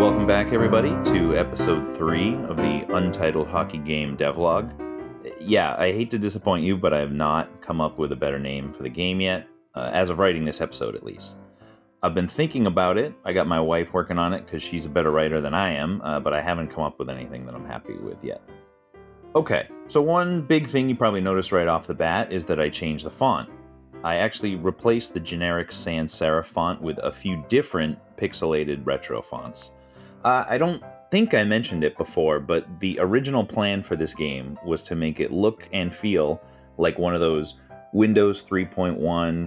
Welcome back, everybody, to episode 3 of the Untitled Hockey Game DevLog. Yeah, I hate to disappoint you, but I have not come up with a better name for the game yet, as of writing this episode at least. I've been thinking about it. I got my wife working on it because she's a better writer than I am, but I haven't come up with anything that I'm happy with yet. Okay, so one big thing you probably noticed right off the bat is that I changed the font. I actually replaced the generic sans serif font with a few different pixelated retro fonts. I don't think I mentioned it before, but the original plan for this game was to make it look and feel like one of those Windows 3.1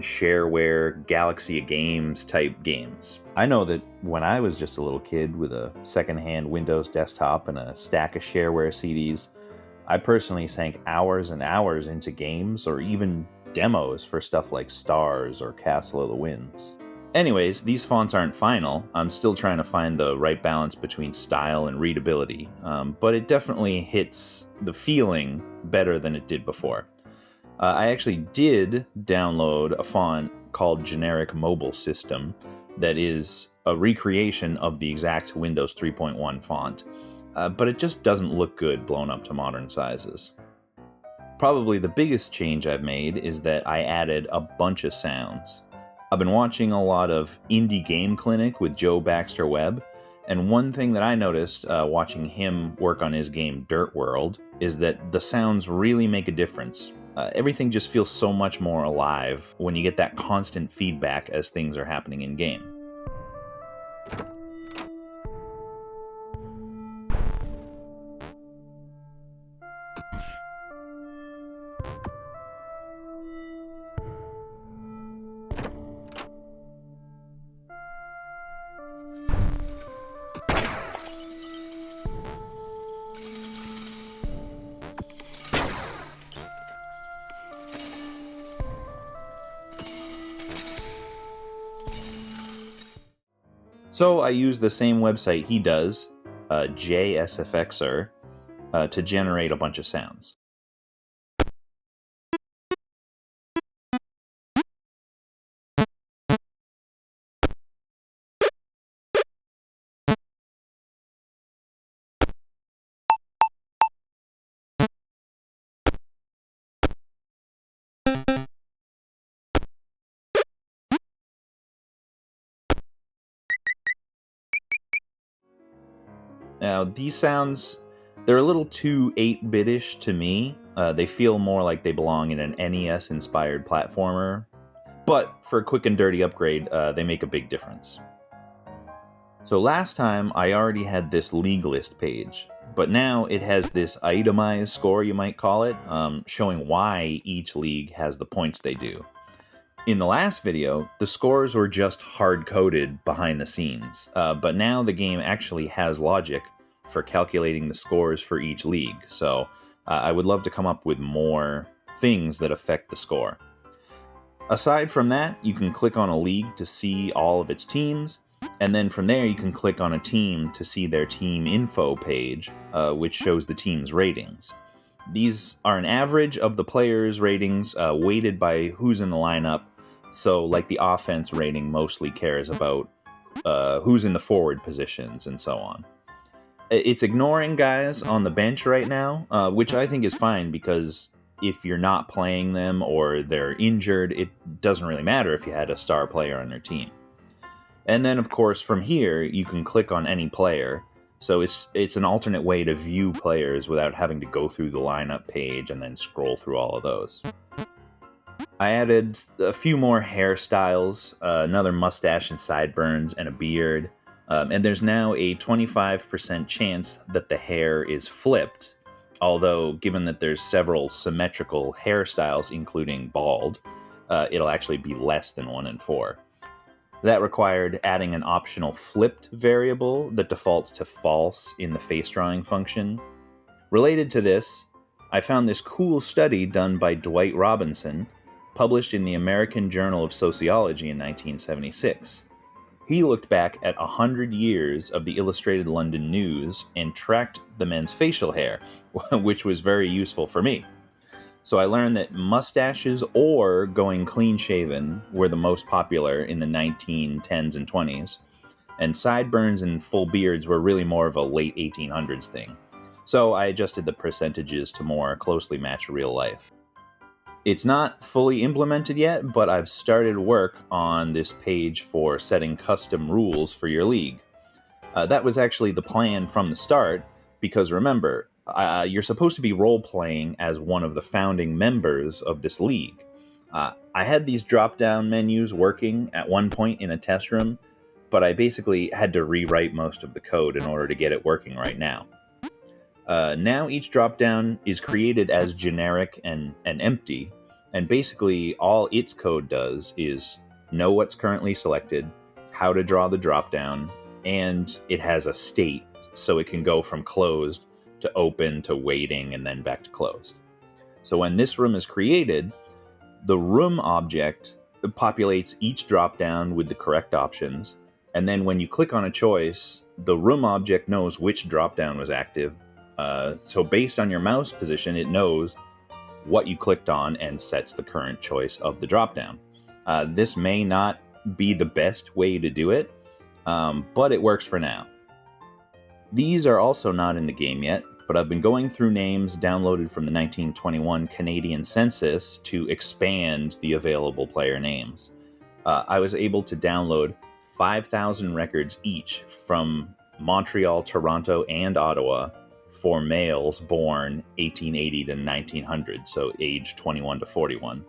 shareware Galaxy of Games type games. I know that when I was just a little kid with a secondhand Windows desktop and a stack of shareware CDs, I personally sank hours and hours into games or even demos for stuff like Stars or Castle of the Winds. Anyways, these fonts aren't final. I'm still trying to find the right balance between style and readability, but it definitely hits the feeling better than it did before. I actually did download a font called Generic Mobile System that is a recreation of the exact Windows 3.1 font, but it just doesn't look good blown up to modern sizes. Probably the biggest change I've made is that I added a bunch of sounds. I've been watching a lot of Indie Game Clinic with Joe Baxter Webb, and one thing that I noticed watching him work on his game Dirt World is that the sounds really make a difference. Everything just feels so much more alive when you get that constant feedback as things are happening in game. So I use the same website he does, JSFXer, to generate a bunch of sounds. Now, these sounds, they're a little too 8-bit-ish to me. They feel more like they belong in an NES-inspired platformer. But for a quick and dirty upgrade, they make a big difference. So last time, I already had this league list page. But now it has this itemized score, you might call it, showing why each league has the points they do. In the last video, the scores were just hard-coded behind the scenes, but now the game actually has logic for calculating the scores for each league, so I would love to come up with more things that affect the score. Aside from that, you can click on a league to see all of its teams, and then from there you can click on a team to see their team info page, which shows the team's ratings. These are an average of the players' ratings weighted by who's in the lineup. So, like the offense rating mostly cares about who's in the forward positions and so on. It's ignoring guys on the bench right now, which I think is fine because if you're not playing them or they're injured, it doesn't really matter if you had a star player on your team. And then, of course, from here, you can click on any player. So it's an alternate way to view players without having to go through the lineup page and then scroll through all of those. I added a few more hairstyles, another mustache and sideburns, and a beard. And there's now a 25% chance that the hair is flipped, although given that there's several symmetrical hairstyles, including bald, it'll actually be less than 1 in 4. That required adding an optional flipped variable that defaults to false in the face drawing function. Related to this, I found this cool study done by Dwight Robinson, published in the American Journal of Sociology in 1976. He looked back at 100 years of the Illustrated London News and tracked the men's facial hair, which was very useful for me. So I learned that mustaches or going clean-shaven were the most popular in the 1910s and 20s, and sideburns and full beards were really more of a late 1800s thing. So I adjusted the percentages to more closely match real life. It's not fully implemented yet, but I've started work on this page for setting custom rules for your league. That was actually the plan from the start, because remember, you're supposed to be role-playing as one of the founding members of this league. I had these drop-down menus working at one point in a test room, but I basically had to rewrite most of the code in order to get it working right now. Now each drop-down is created as generic and empty, and basically all its code does is know what's currently selected, how to draw the drop-down, and it has a state, so it can go from closed to open to waiting and then back to closed. So when this room is created, the room object populates each drop-down with the correct options, and then when you click on a choice, the room object knows which drop-down was active. So based on your mouse position, it knows what you clicked on and sets the current choice of the drop-down. This may not be the best way to do it, but it works for now. These are also not in the game yet, but I've been going through names downloaded from the 1921 Canadian Census to expand the available player names. I was able to download 5,000 records each from Montreal, Toronto, and Ottawa for males born 1880 to 1900, so age 21 to 41.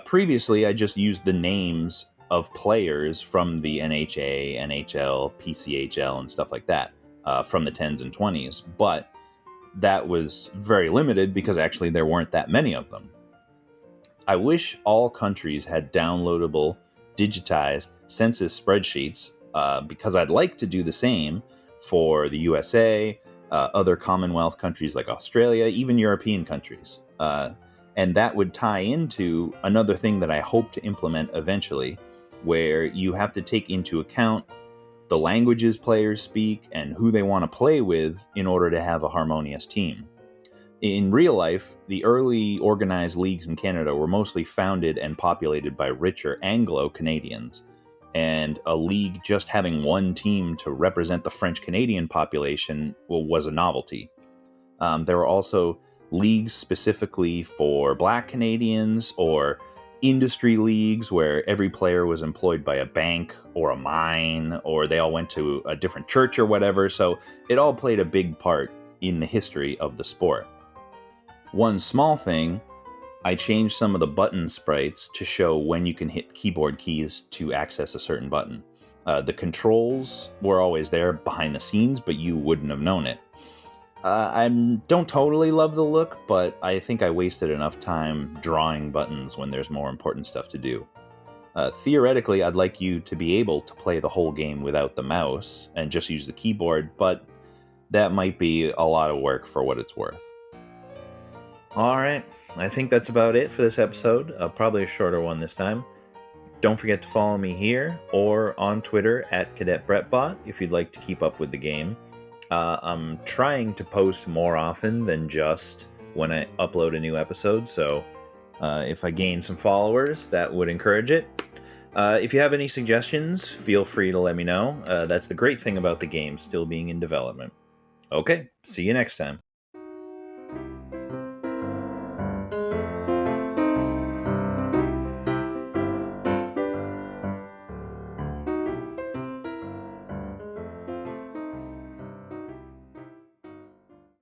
Previously, I just used the names of players from the NHA, NHL, PCHL, and stuff like that from the 10s and 20s, but that was very limited because actually there weren't that many of them. I wish all countries had downloadable, digitized census spreadsheets because I'd like to do the same for the USA, other Commonwealth countries like Australia, even European countries. And that would tie into another thing that I hope to implement eventually, where you have to take into account the languages players speak and who they want to play with in order to have a harmonious team. In real life, the early organized leagues in Canada were mostly founded and populated by richer Anglo-Canadians, and a league just having one team to represent the French-Canadian population was a novelty. There were also leagues specifically for Black Canadians, or industry leagues where every player was employed by a bank or a mine, or they all went to a different church or whatever, so it all played a big part in the history of the sport. One small thing, I changed some of the button sprites to show when you can hit keyboard keys to access a certain button. The controls were always there behind the scenes, but you wouldn't have known it. I don't totally love the look, but I think I wasted enough time drawing buttons when there's more important stuff to do. Theoretically, I'd like you to be able to play the whole game without the mouse and just use the keyboard, but that might be a lot of work for what it's worth. Alright, I think that's about it for this episode. Probably a shorter one this time. Don't forget to follow me here or on Twitter at CadetBrettBot if you'd like to keep up with the game. I'm trying to post more often than just when I upload a new episode, so if I gain some followers, that would encourage it. If you have any suggestions, feel free to let me know. That's the great thing about the game still being in development. Okay, see you next time.